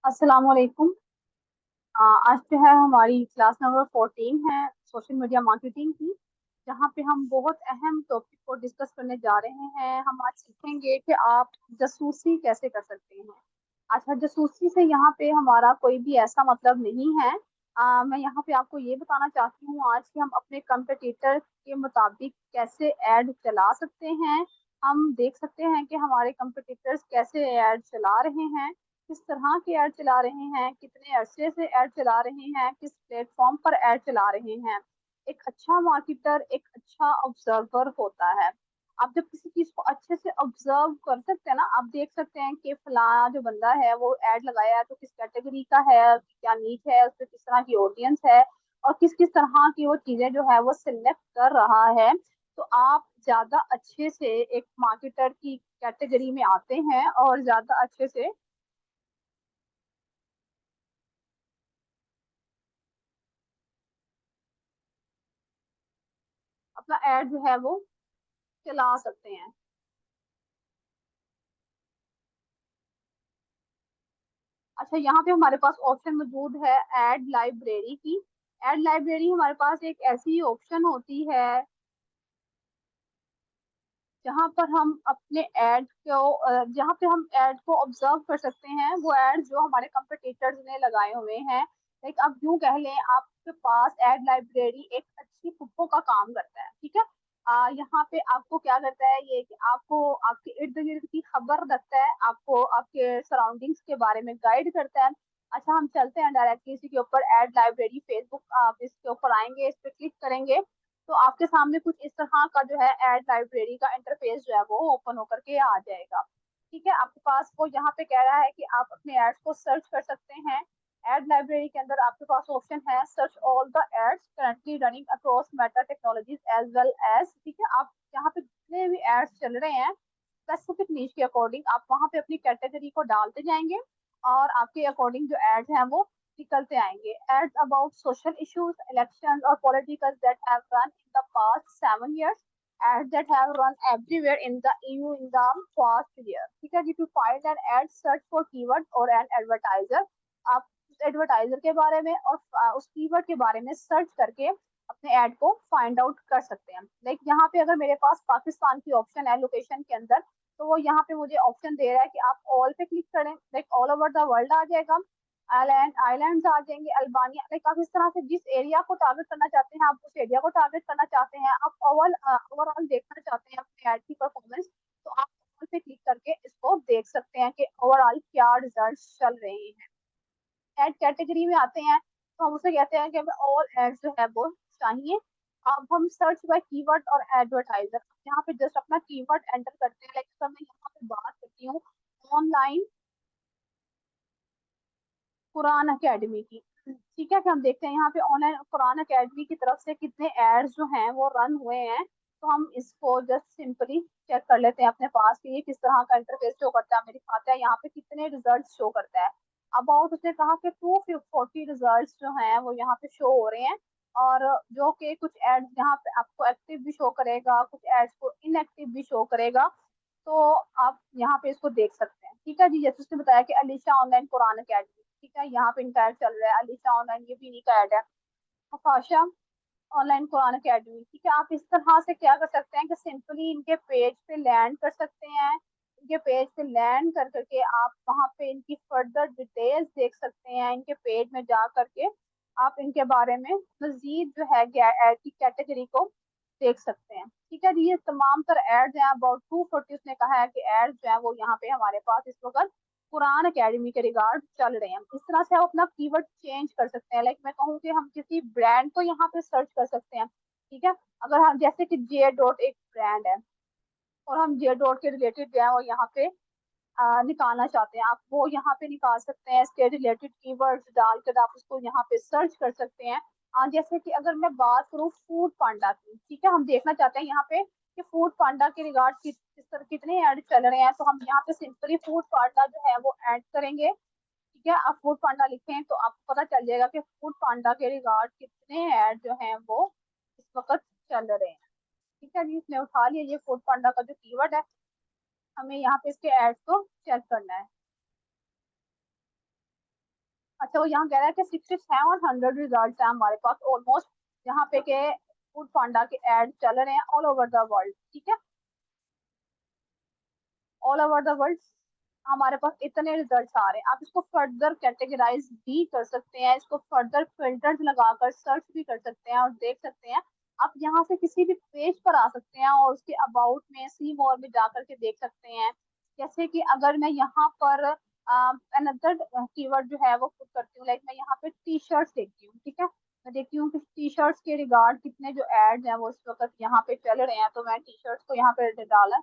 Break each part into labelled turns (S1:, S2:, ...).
S1: अस्सलाम वालेकुम। आज जो है हमारी क्लास नंबर 14 है सोशल मीडिया मार्केटिंग की, जहाँ पे हम बहुत अहम टॉपिक को डिस्कस करने जा रहे हैं। हम आज सीखेंगे कि आप जासूसी कैसे कर सकते हैं। अच्छा, जासूसी से यहाँ पे हमारा कोई भी ऐसा मतलब नहीं है। मैं यहाँ पे आपको ये बताना चाहती हूँ आज कि हम अपने कंपटीटर के मुताबिक कैसे ऐड चला सकते हैं। हम देख सकते हैं कि हमारे कंपटीटर्स कैसे ऐड चला रहे हैं, किस तरह के ऐड चला रहे हैं, कितने अरसे से ऐड चला रहे हैं, किस प्लेटफॉर्म पर ऐड चला रहे हैं। एक अच्छा मार्केटर एक अच्छा ऑब्जर्वर होता है। आप जब किसी चीज को अच्छे से ऑब्जर्व कर सकते हैं ना, आप देख सकते हैं कि फलाना जो बंदा है वो ऐड लगाया है तो किस कैटेगरी का है, क्या नीच है, उसपे किस तरह की ऑडियंस है, और किस किस तरह की वो चीजें जो है वो सिलेक्ट कर रहा है। तो आप ज्यादा अच्छे से एक मार्केटर की कैटेगरी में आते हैं और ज्यादा अच्छे से अपना ऐड जो है वो चला सकते हैं। अच्छा, यहाँ पे हमारे पास ऑप्शन मौजूद है ऐड लाइब्रेरी की। ऐड लाइब्रेरी हमारे पास एक ऐसी ऑप्शन होती है जहाँ पर हम अपने ऐड को जहाँ पे हम ऐड को ऑब्जर्व कर सकते हैं, वो ऐड जो हमारे कंपटीटर्स ने लगाए हुए हैं। लाइक आप यूं कह लें, आपके पास ऐड लाइब्रेरी एक अच्छी फुप्पो का काम करता है, ठीक है। यहाँ पे आपको क्या करता है ये कि आपको आपके इर्द गिर्द की खबर रखता है, आपको आपके सराउंडिंग्स के बारे में गाइड करता है। अच्छा, हम चलते हैं डायरेक्टली इसी के ऊपर ऐड लाइब्रेरी फेसबुक, आप इसके ऊपर आएंगे, इस पर क्लिक करेंगे तो आपके सामने कुछ इस तरह का जो है ऐड लाइब्रेरी का इंटरफेस जो है वो ओपन होकर के आ जाएगा। ठीक है, आपके पास वो यहाँ पे कह रहा है कि आप अपने एड्स को सर्च कर सकते हैं। एड लाइब्रेरी के अंदर आपके पास ऑप्शन है search all the ads currently running across Meta technologies as well as. ठीक है, आप यहाँ पे जितने भी एड्स चल रहे हैं स्पेसिफिक नीच के अकॉर्डिंग आप वहाँ पे अपनी कैटेगरी को डालते जाएंगे और आपके अकॉर्डिंग जो एड्स हैं वो निकलते आएंगे। Ads about social issues, election और politicals that have run in the past 7 years, ads that have run everywhere in the EU in the past year। ठीक है, if you find an ad, search for keyword or an advertiser। आप उस advertiser के बारे में और उस keyword के बारे में सर्च करके अपने ऐड को फाइंड आउट कर सकते हैं। लाइक यहाँ पे अगर मेरे पास पाकिस्तान की ऑप्शन है लोकेशन के अंदर, तो वो यहाँ पे मुझे ऑप्शन दे रहा है कि आप ऑल पे क्लिक करें, like all over the world आ जाएगा। आइलैंड आ जाएंगे, अल्बानिया, लाइक आप इस तरह से जिस एरिया को टारगेट करना चाहते हैं आप उस एरिया को टारगेट करना चाहते हैं, आप ओवरऑल देखना चाहते हैं अपने ऐड की परफॉर्मेंस, तो आप all पे क्लिक करके इसको देख सकते हैं कि ओवरऑल क्या रिजल्ट चल रहे हैं। ऐड कैटेगरी में आते हैं तो हम उसे कहते हैं कि हमें ऑल एड्स जो है वो चाहिए। अब हम सर्च बाय कीवर्ड और एडवर्टाइजर, यहाँ पे जस्ट अपना कीवर्ड एंटर करते हैं। लाइक अगर मैं यहाँ पे बात करती हूँ ऑनलाइन कुरान अकेडमी की, ठीक है, कि हम देखते हैं यहाँ पे ऑनलाइन कुरान अकेडमी की तरफ से कितने एड्स जो हैं वो रन हुए हैं। तो हम इसको जस्ट सिंपली चेक कर लेते हैं अपने पास कि ये किस तरह का इंटरफेस शो करता है, मेरे खाता है यहाँ पे कितने रिजल्ट शो करता है। अबाउट उसने कहा कि 240 रिजल्ट जो हैं वो यहाँ पे शो हो रहे हैं, और जो कि कुछ एड्स यहाँ पे आपको एक्टिव भी शो करेगा, कुछ एड्स को इनएक्टिव भी शो करेगा। तो आप यहाँ पे इसको देख सकते हैं। ठीक है जी, जैसे उसने बताया कि अलीशा ऑनलाइन कुरान अकेडमी, ठीक है, यहाँ पे इनका ऐड चल रहा है, अलीशा ऑनलाइन ये भी इन्हीं का ऐड है। हफाशा ऑनलाइन कुरान अकेडमी, ठीक है, आप इस तरह से क्या कर सकते हैं कि सिंपली इनके पेज पे लैंड कर सकते हैं। इनके पेज पे लैंड कर करके आप वहाँ पे इनकी फर्दर डिटेल्स देख सकते हैं, इनके पेज में जा करके आप इनके बारे में मजीद जो है ऐड की कैटेगरी को देख सकते हैं। ठीक है जी, ये तमाम तर एड्स हैं, अबाउट 240 उसने कहा है कि एड्स जो है वो यहाँ पे हमारे पास इस वक्त कुरान अकेडमी के रिगार्ड चल रहे हैं। इस तरह से आप अपना कीवर्ड चेंज कर सकते हैं। लाइक मैं कहूँ कि हम किसी ब्रांड को यहाँ पे सर्च कर सकते हैं। ठीक है, अगर हम जैसे कि जे डॉट एक ब्रांड है और हम जे डॉट के रिलेटेड जो है वो यहाँ पे निकालना चाहते हैं, आप वो यहाँ पे निकाल सकते हैं। इसके रिलेटेड कीवर्ड्स डालकर आप उसको यहाँ पे सर्च कर सकते हैं। जैसे कि अगर मैं बात करूँ फूड पांडा की, ठीक है, हम देखना चाहते हैं यहाँ पे कि फूड पांडा के रिगार्ड किस तरह कितने ऐड चल रहे हैं, तो हम यहाँ पे सिंपली फूड पांडा जो है वो ऐड करेंगे। ठीक है, आप फूड पांडा लिखें तो आपको पता चल जाएगा कि फूड पांडा के रिगार्ड कितने ऐड जो हैं वो इस वक्त चल रहे हैं। ठीक है जी, इसने उठा लिया ये फूड पांडा का जो कीवर्ड है, हमें यहाँ पे इसके एड्स को चेक करना है। अच्छा, वो यहाँ कह रहा है कि 6700 रिजल्ट है हमारे पास ऑलमोस्ट, यहाँ पे के फूड पांडा के एड चल रहे हैं ऑल ओवर द वर्ल्ड। ठीक है, ऑल ओवर द वर्ल्ड हमारे पास इतने रिजल्ट्स आ रहे हैं। आप इसको फर्दर कैटेगराइज भी कर सकते हैं, इसको फर्दर फिल्टर्स लगाकर सर्च भी कर सकते हैं और देख सकते हैं। आप यहाँ से किसी भी पेज पर आ सकते हैं और उसके अबाउट में सी मोर में जाकर के देख सकते हैं। जैसे कि अगर मैं यहाँ पर अनदर कीवर्ड जो है वो पुट करती हूँ, लाइक मैं यहाँ पे टी शर्ट्स देखती हूँ। ठीक है, मैं देखती हूँ कि टी शर्ट्स के रिगार्ड कितने जो एड्स हैं वो इस वक्त यहाँ पे चल रहे हैं, तो मैं टी शर्ट्स को यहाँ पे डाला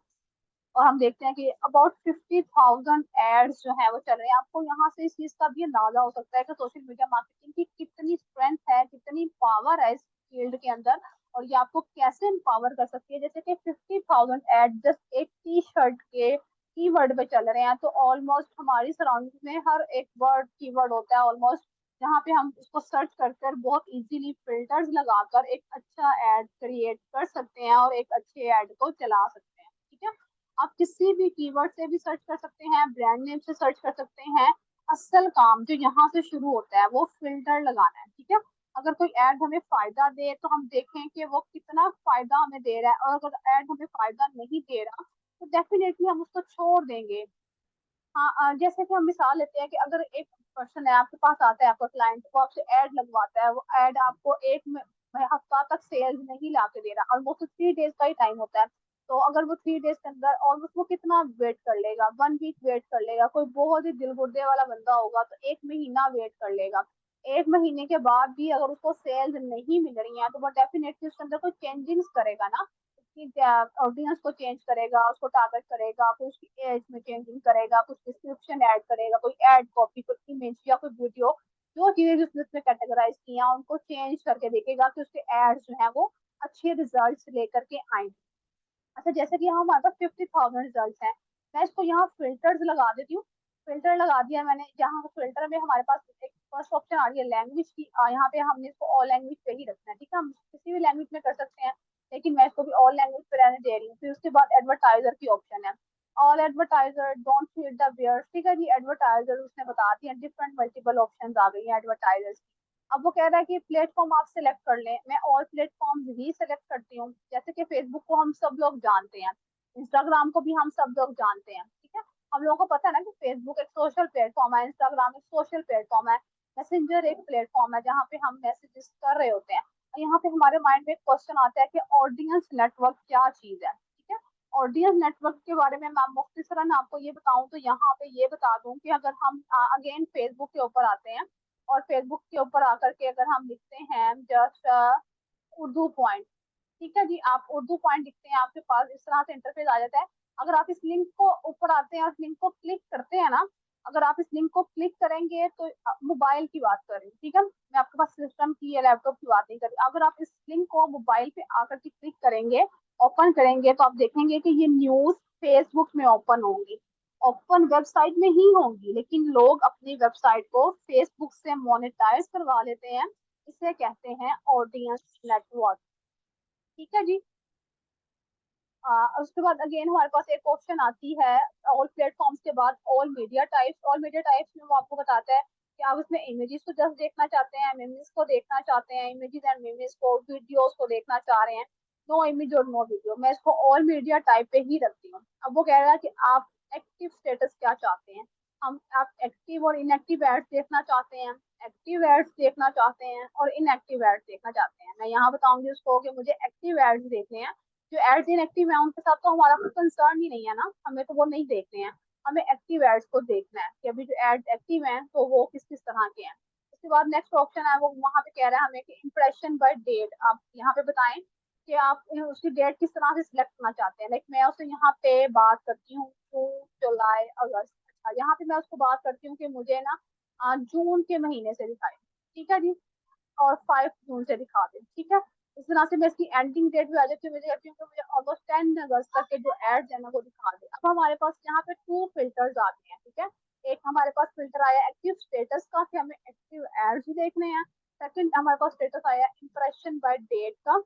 S1: और हम देखते हैं कि अबाउट 50,000 एड्स जो है वो चल रहे हैं। आपको यहाँ से इस चीज का भी अंदाजा हो सकता है कि सोशल मीडिया मार्केटिंग की कितनी स्ट्रेंथ है, कितनी पावर है इस फील्ड के अंदर, और ये आपको कैसे एम्पावर कर सकती है। जैसे कि 50,000 एड जस्ट एक टी शर्ट के कीवर्ड पे चल रहे हैं, तो ऑलमोस्ट हमारी सराउंडिंग में हर एक वर्ड कीवर्ड होता है ऑलमोस्ट, जहाँ पे हम उसको सर्च कर कर बहुत इजीली फिल्टर्स लगाकर एक अच्छा एड क्रिएट कर सकते हैं और एक अच्छे एड को चला सकते हैं। ठीक है, आप किसी भी कीवर्ड से भी सर्च कर सकते हैं, ब्रांड नेम से सर्च कर सकते हैं। असल काम जो यहाँ से शुरू होता है वो फिल्टर लगाना है। ठीक है, अगर कोई ऐड हमें फायदा दे तो हम देखें कि वो कितना फायदा हमें दे रहा है, और अगर ऐड हमें फायदा नहीं दे रहा तो डेफिनेटली हम उसको छोड़ देंगे। हाँ, जैसे कि हम मिसाल लेते हैं कि अगर एक पर्सन है आपके पास आता है, आपका क्लाइंट, वो आपसे ऐड लगवाता है, वो ऐड आपको एक हफ्ता तक सेल्स नहीं ला के दे रहा, और वो तो 3 डेज का ही टाइम होता है। तो अगर वो 3 डेज के अंदर ऑलमोस्ट वो कितना वेट कर लेगा, 1 वीक वेट कर लेगा। कोई बहुत ही दिल गुर्दे वाला बंदा होगा तो 1 महीना वेट कर लेगा। 1 महीने के बाद भी अगर उसको सेल्स नहीं मिल रही है तो वो डेफिनेटली उसके अंदर कोई चेंजिंग्स करेगा ना, उसकी ऑडियंस को चेंज करेगा, उसको टारगेट करेगा, फिर उसकी एज में चेंजिंग करेगा, कुछ डिस्क्रिप्शन ऐड करेगा, कोई एड कॉपी, कोई इमेज या कोई वीडियो, जो चीजें उसने उसमें कैटेगराइज किया उनको चेंज करके देखेगा कि उसके एड्स जो है वो अच्छे रिजल्ट्स लेकर के आए। अच्छा, जैसे कि यहाँ हमारे पास 50,000 रिजल्ट हैं, मैं इसको यहाँ फिल्टर्स लगा देती हूँ। फिल्टर लगा दिया मैंने, जहाँ फिल्टर में हमारे पास एक फर्स्ट ऑप्शन आ रही है लैंग्वेज की, यहाँ पे हमने इसको ऑल लैंग्वेज पे ही रखना है। ठीक है, हम किसी भी लैंग्वेज में कर सकते हैं, लेकिन मैं इसको भी ऑल लैंग्वेज पे रहने दे रही हूँ। फिर उसके बाद एडवर्टाइजर की ऑप्शन है, all advertiser don't feed the bears. ठीक है जी, एडवर्टाइजर उसने बता दिया, डिफरेंट मल्टीपल ऑप्शन आ गई है एडवर्टाइजर्स। अब वो कह रहा है कि प्लेटफॉर्म आप सिलेक्ट कर लें, मैं ऑल प्लेटफॉर्म ही सिलेक्ट करती हूँ। जैसे कि फेसबुक को हम सब लोग जानते हैं, इंस्टाग्राम को भी हम सब लोग जानते हैं। ठीक है, हम लोगों को पता है ना कि फेसबुक एक सोशल प्लेटफॉर्म है, इंस्टाग्राम एक सोशल प्लेटफॉर्म है, मैसेंजर एक प्लेटफॉर्म है जहाँ पे हम मैसेजेस कर रहे होते हैं। और यहाँ पे हमारे माइंड में एक क्वेश्चन आता है कि ऑडियंस नेटवर्क क्या चीज है। ठीक है, ऑडियंस नेटवर्क के बारे में मैं मुख्तसरन आपको ये बताऊं तो यहाँ पे ये बता दूं कि अगर हम अगेन फेसबुक के ऊपर आते हैं, और फेसबुक के ऊपर आकर के अगर हम लिखते हैं जस्ट उर्दू पॉइंट। ठीक है जी, आप उर्दू पॉइंट लिखते हैं, आपके पास इस तरह से इंटरफेस आ जाता है। अगर आप इस लिंक को ऊपर आते हैं और इस लिंक को क्लिक करते हैं ना, अगर आप इस लिंक को क्लिक करेंगे तो मोबाइल की बात कर रही हूँ। ठीक है, मैं आपके पास सिस्टम की या लैपटॉप की बात नहीं कर रही। अगर आप इस लिंक को मोबाइल पे आकर के क्लिक करेंगे, ओपन करेंगे, तो आप देखेंगे कि ये न्यूज फेसबुक में ओपन होंगी, ओपन वेबसाइट में ही होंगी, लेकिन लोग अपनी वेबसाइट को फेसबुक से मोनेटाइज करवा लेते हैं। इसे कहते हैं ऑडियंस नेटवर्क। ठीक है जी, उसके बाद अगेन हमारे पास एक ऑप्शन आती है ऑल प्लेटफॉर्म्स के बाद, all media types. All media types में वो आपको बताता है कि आप उसमें इमेजेस को जस्ट देखना चाहते हैं, मीम्स को देखना चाहते हैं, इमेजेस एंड मीम्स को, वीडियोस को देखना चाह रहे हैं, नो इमेज और नो वीडियो। मैं इसको ऑल मीडिया टाइप पे ही रखती हूँ। अब वो कह रहा है कि आप एक्टिव स्टेटस क्या चाहते हैं, हम आप एक्टिव और इनएक्टिव एड्स देखना चाहते हैं, एक्टिव एड्स देखना चाहते हैं और इनएक्टिव एड्स देखना चाहते हैं। मैं यहाँ बताऊंगी उसको कि मुझे एक्टिव एड्स देखने हैं। जो एड्स इनएक्टिव है उनके साथ तो हमारा कोई कंसर्न ही नहीं है ना, हमें तो वो नहीं देखने हैं। हमें एक्टिव एड्स को देखना है कि अभी जो एड्स एक्टिव हैं तो वो किस किस तरह के हैं। उसके बाद नेक्स्ट ऑप्शन है, वो वहां पे कह रहा है हमें कि इंप्रेशन बाय डेट। आप यहाँ पे बताएं कि आप उसकी डेट किस तरह से सिलेक्ट करना चाहते हैं। लाइक मैं उससे यहाँ पे बात करती हूँ जून, जुलाई, अगस्त। अच्छा, यहाँ पे मैं उसको बात करती हूँ कि मुझे ना जून के महीने से दिखाए। ठीक है जी, और 5 जून से दिखा दें। ठीक है, इस तरह से मैं इसकी एंडिंग डेट भी आ जाती है, मुझे कहती हूँ कि मुझे ऑलमोस्ट 10 अगस्त तक के जो एड्स है ना वो दिखा दे। अब हमारे पास यहाँ पे 2 फिल्टर्स आते हैं। ठीक है, एक हमारे पास फिल्टर आया एक्टिव स्टेटस का कि हमें एक्टिव एड्स ही देखने हैं। सेकंड हमारे पास स्टेटस आया इंप्रेशन बाय डेट का,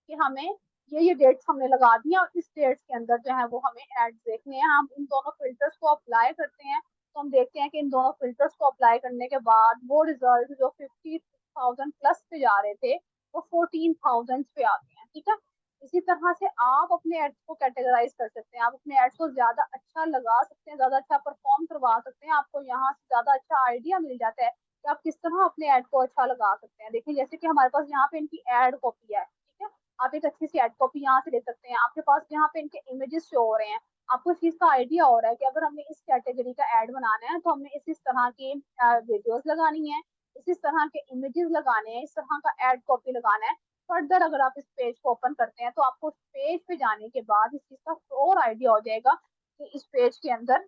S1: कि हमें ये डेट्स हमने लगा दी हैं और इस डेट्स के अंदर जो है वो हमें एड्स देखने हैं। हम इन दोनों फिल्टर्स को अप्लाई करते हैं तो हम देखते हैं कि इन दोनों फिल्टर्स को अप्लाई करने के बाद वो रिजल्ट जो 50,000 प्लस पे जा रहे थे वो 14,000 पे आते हैं। ठीक है, इसी तरह से आप अपने एड्स को कैटेगराइज कर सकते हैं, आप अपने एड्स को ज्यादा अच्छा लगा सकते हैं, ज्यादा अच्छा परफॉर्म करवा सकते हैं, आपको यहाँ से ज्यादा अच्छा आइडिया मिल जाता है कि आप किस तरह अपने ऐड को अच्छा लगा सकते हैं। देखिए जैसे कि हमारे पास यहाँ पे इनकी एड कॉपी है, ठीक है, आप एक अच्छी सी एड कॉपी यहाँ से ले सकते हैं। आपके पास यहाँ पे इनके इमेजेस शो हो रहे हैं, आपको इस चीज का आइडिया हो रहा है कि अगर हमने इस कैटेगरी का एड बनाना है तो हमने इस तरह की वीडियोस लगानी है, इस तरह के इमेजेस लगाने हैं, इस तरह का एड कॉपी लगाना है। फर्दर अगर आप इस पेज को ओपन करते हैं तो आपको उस पेज पे जाने के बाद इस चीज का और आइडिया हो जाएगा कि इस पेज के अंदर,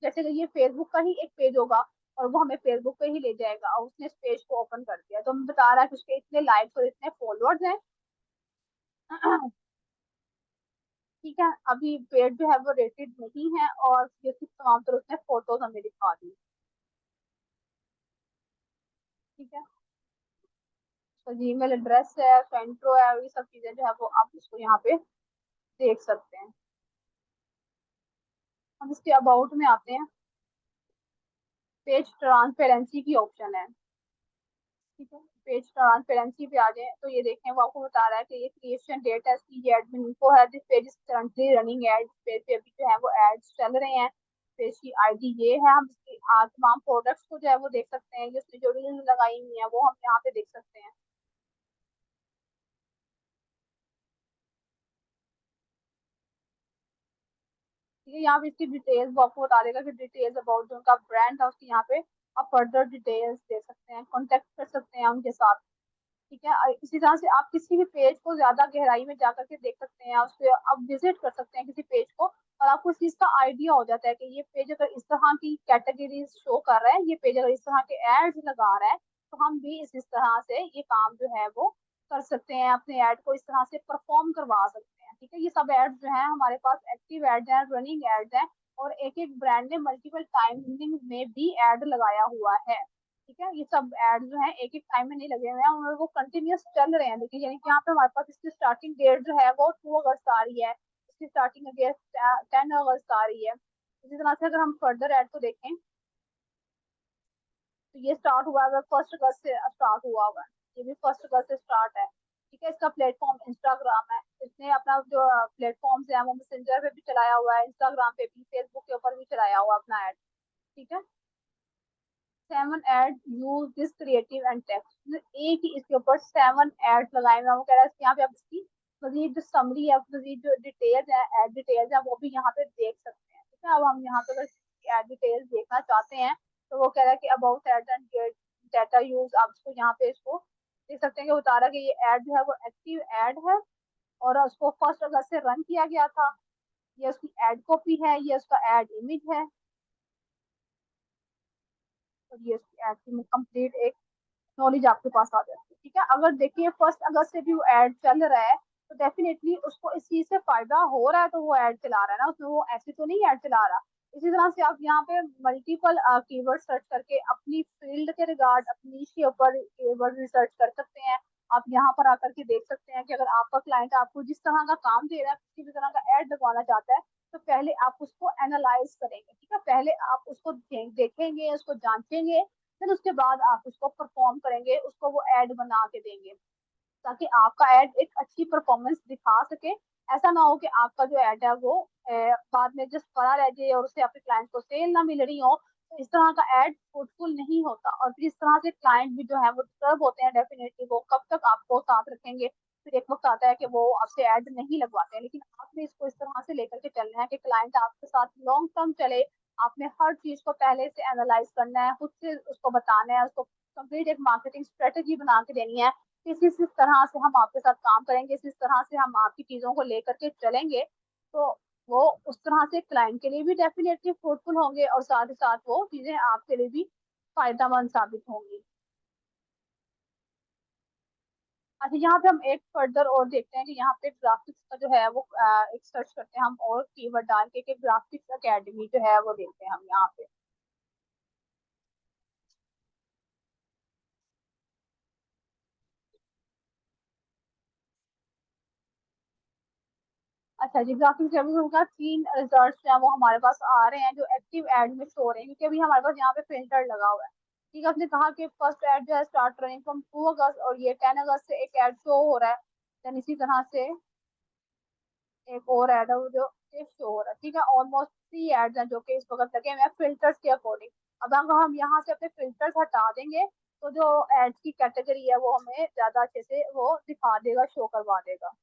S1: जैसे कि ये फेसबुक का ही एक पेज होगा और वो हमें फेसबुक पे ही ले जाएगा, और उसने इस पेज को ओपन कर दिया तो हमें बता रहा है कि उसके इतने लाइक्स और इतने फॉलोअर्स हैं। ठीक है, अभी पेज जो है वो रेटेड नहीं है, और ये तमाम तरह उसने फोटोज हमें दिखा दी। ठीक है, तो जीमेल एड्रेस है, सेंट्रो है, ये सब चीजें जो है वो आप इसको यहाँ पे देख सकते हैं। हम इसके अबाउट में आते हैं, पेज ट्रांसपेरेंसी की ऑप्शन है। ठीक है, पेज ट्रांसपेरेंसी पे आ जाए तो ये देखें वो आपको बता रहा है कि ये क्रिएशन डेट है इसकी, ये एडमिन इन्फो है, this page is currently running add, page पे अभी जो है वो एड्स चल रहे हैं। पेज की आईडी ये है, हम इसकी तमाम प्रोडक्ट्स को जो है वो देख सकते हैं, जिसने जो रील्स लगाई हुई है वो हम यहाँ पे देख सकते हैं। ठीक है, यहाँ पे इसकी डिटेल्स वो आपको बता देगा कि डिटेल्स अबाउट जो उनका ब्रांड है उसकी यहाँ पे आप फर्दर डिटेल्स दे सकते हैं, कॉन्टेक्ट कर सकते हैं उनके साथ। ठीक है, इसी तरह से आप किसी भी पेज को ज्यादा गहराई में जाकर के देख सकते हैं, उस पर आप विजिट कर सकते हैं किसी पेज को, और आपको इस चीज का आइडिया हो जाता है कि ये पेज अगर इस तरह की कैटेगरीज शो कर रहा है, ये पेज अगर इस तरह के एड्स लगा रहा है, तो हम भी इस तरह से ये काम जो है वो कर सकते हैं, अपने ऐड को इस तरह से परफॉर्म करवा सकते हैं। ठीक है, ये सब एड्स जो है हमारे पास एक्टिव एड्स हैं, रनिंग एड्स हैं, और एक एक ब्रांड ने मल्टीपल टाइमिंग में भी एड लगाया हुआ है। ठीक है, ये सब एड जो है एक एक टाइम में नहीं लगे हुए हैं और वो कंटिन्यूस चल रहे हैं। देखिए यानी कि यहाँ पे हमारे पास इसकी स्टार्टिंग डेट जो है वो 2 अगस्त आ रही है, इसकी स्टार्टिंग अगस्त 10 अगस्त आ रही है। इसी तरह से अगर हम फर्दर एड को देखें तो ये स्टार्ट हुआ है 1 अगस्त से, स्टार्ट हुआ हुआ है, ये भी 1 अगस्त से स्टार्ट है। ठीक है, इसका प्लेटफॉर्म इंस्टाग्राम है, इसने अपना जो प्लेटफॉर्म है वो मैसेंजर पे भी चलाया हुआ है, इंस्टाग्राम पे भी, फेसबुक के ऊपर भी चलाया हुआ है अपना एड। ठीक है, 7 ad use this creative and text, एक ही इसके ऊपर 7 एड लगाए हुए हैं। वो कह रहा है यहाँ पे आप इसकी मजीद जो समरी है, मजीद जो डिटेल्स है, एड डिटेल्स है, वो भी यहाँ पे देख सकते हैं। ठीक है, अब हम यहाँ पे अगर एड डिटेल्स देखना चाहते हैं तो वो कह रहा है कि about ad and data use, आप इसको यहाँ पे इसको देख सकते हैं कि बता रहा है कि ये एड जो है वो एक्टिव एड है, और उसको 1 अगस्त से रन किया गया था। ये उसकी एड कॉपी है, ये उसका एड इमेज है, और ये उसकी एड की कंप्लीट एक नॉलेज आपके पास आ जाती है। ठीक है, अगर देखिए 1 अगस्त से भी वो एड चल रहा है तो डेफिनेटली उसको इस चीज से फायदा हो रहा है, तो वो एड चला रहा है ना, उसमें वो ऐसे तो नहीं एड चला रहा। इसी तरह से आप यहाँ पे मल्टीपल कीवर्ड सर्च करके अपनी फील्ड के रिगार्ड, अपनी niche के ऊपर कीवर्ड रिसर्च कर सकते हैं। आप यहाँ पर आकर के देख सकते हैं कि अगर आपका क्लाइंट आपको जिस तरह का काम दे रहा है, किसी भी तरह का एड लगवाना चाहता है, तो पहले आप उसको एनालाइज करेंगे। ठीक है, पहले आप उसको देखेंगे, उसको जांचेंगे, फिर उसके बाद आप उसको परफॉर्म करेंगे, उसको वो एड बना के देंगे, ताकि आपका एड एक अच्छी परफॉर्मेंस दिखा सके। ऐसा ना हो कि आपका जो एड है वो बाद में जस्ट पड़ा रह जाए और उससे आपके क्लाइंट को सेल ना मिल रही हो। तो इस तरह का एड फ्रूटफुल नहीं होता, और फिर इस तरह से क्लाइंट भी जो है वो डिस्टर्ब होते हैं। डेफिनेटली वो कब तक आपको साथ रखेंगे, फिर एक वक्त आता है कि वो आपसे ऐड नहीं लगवाते हैं। लेकिन आपने इसको इस तरह से लेकर के चलना है कि क्लाइंट आपके साथ लॉन्ग टर्म चले। आपने हर चीज को पहले से एनालाइज करना है, खुद से उसको बताना है, उसको कंप्लीट एक मार्केटिंग स्ट्रेटेजी बना के देनी है। इस तरह से हम आपके साथ काम करेंगे, इस तरह से हम आपकी चीजों को लेकर के चलेंगे, तो वो उस तरह से क्लाइंट के लिए भी डेफिनेटली फ्रूटफुल होंगे, और साथ ही साथ वो चीजें आपके लिए भी फायदेमंद साबित होंगी। अच्छा, यहाँ पे हम एक फर्दर और देखते हैं कि यहाँ पे ग्राफिक्स का जो है वो एक सर्च करते हैं हम, और कीवर्ड डाल के ग्राफिक्स एकेडमी जो है वो देखते हैं हम यहाँ पे। अच्छा जी, ग्राफिक सर्विस का 3 रिजल्ट हैं वो हमारे पास आ रहे हैं जो एक्टिव एड में शो हो रहे हैं, क्योंकि अभी हमारे पास यहाँ पे फिल्टर लगा हुआ है। ठीक है, आपने कहा कि फर्स्ट एड जो है स्टार्ट रनिंग फ्रॉम 2 अगस्त, और ये 10 अगस्त से एक एड शो हो रहा है। देन इसी तरह से एक और ऐड है वो जो शो हो रहा है। ठीक है, ऑलमोस्ट 3 एड्स हैं जो कि इस वक्त लगे हुए हैं फिल्टर्स के अकॉर्डिंग। अब अगर हम यहाँ से अपने फिल्टर्स हटा देंगे तो जो एड्स की कैटेगरी है वो हमें ज्यादा अच्छे से वो दिखा देगा, शो करवा देगा।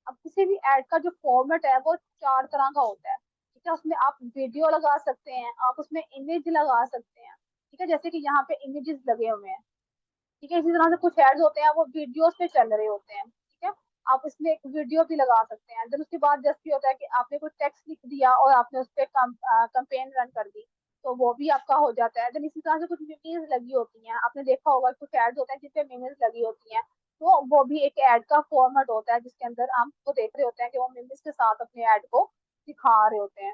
S1: अब किसी भी ऐड का जो फॉर्मेट है वो 4 तरह का होता है। ठीक है, उसमें आप वीडियो लगा सकते हैं, आप उसमें इमेज लगा सकते हैं। ठीक है, जैसे कि यहाँ पे इमेजेस लगे हुए हैं। ठीक है, इसी तरह से कुछ एड्स होते हैं वो वीडियोस पे चल रहे होते हैं। ठीक है, आप इसमें एक वीडियो भी लगा सकते हैं। देन उसके बाद जैसे होता है कि आपने कुछ टेक्स्ट लिख दिया और आपने उस पर कंपेन रन कर दी, तो वो भी आपका हो जाता है। देन इसी तरह से कुछ मीम्स लगी होती हैं, आपने देखा होगा कुछ एड्स होते हैं जिसपे मीम्स लगी होती हैं, तो वो भी एक ऐड का फॉर्मेट होता है जिसके अंदर हम तो देख रहे होते हैं कि वो मीम्स के साथ अपने ऐड को दिखा रहे होते हैं।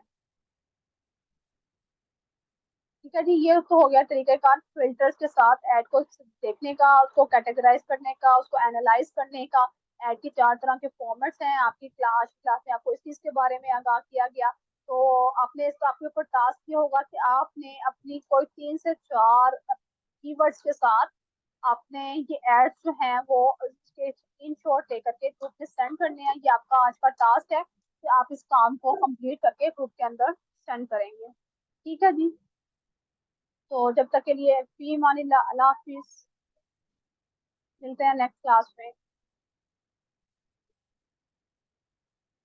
S1: ठीक है जी, ये तो हो गया तरीकेकार फिल्टर्स के साथ ऐड को देखने का, उसको कैटेगराइज करने का, उसको एनालाइज करने का। ऐड के 4 तरह के फॉर्मेट्स हैं। आपकी क्लास क्लास में आपको इस चीज के बारे में आगाह किया गया। तो आपने इसका आपके ऊपर टास्क किया होगा कि आपने अपनी कोई 3 से 4 कीवर्ड्स के साथ आपने ये एड्स जो हैं वो इसके स्क्रीन शॉट लेकर के ग्रुप में सेंड करने हैं। ये आपका आज का टास्क है कि आप इस काम को कंप्लीट करके ग्रुप के अंदर सेंड करेंगे। ठीक है जी, तो जब तक के लिए फी मानी, अल्लाह हाफिज। मिलते हैं नेक्स्ट क्लास में।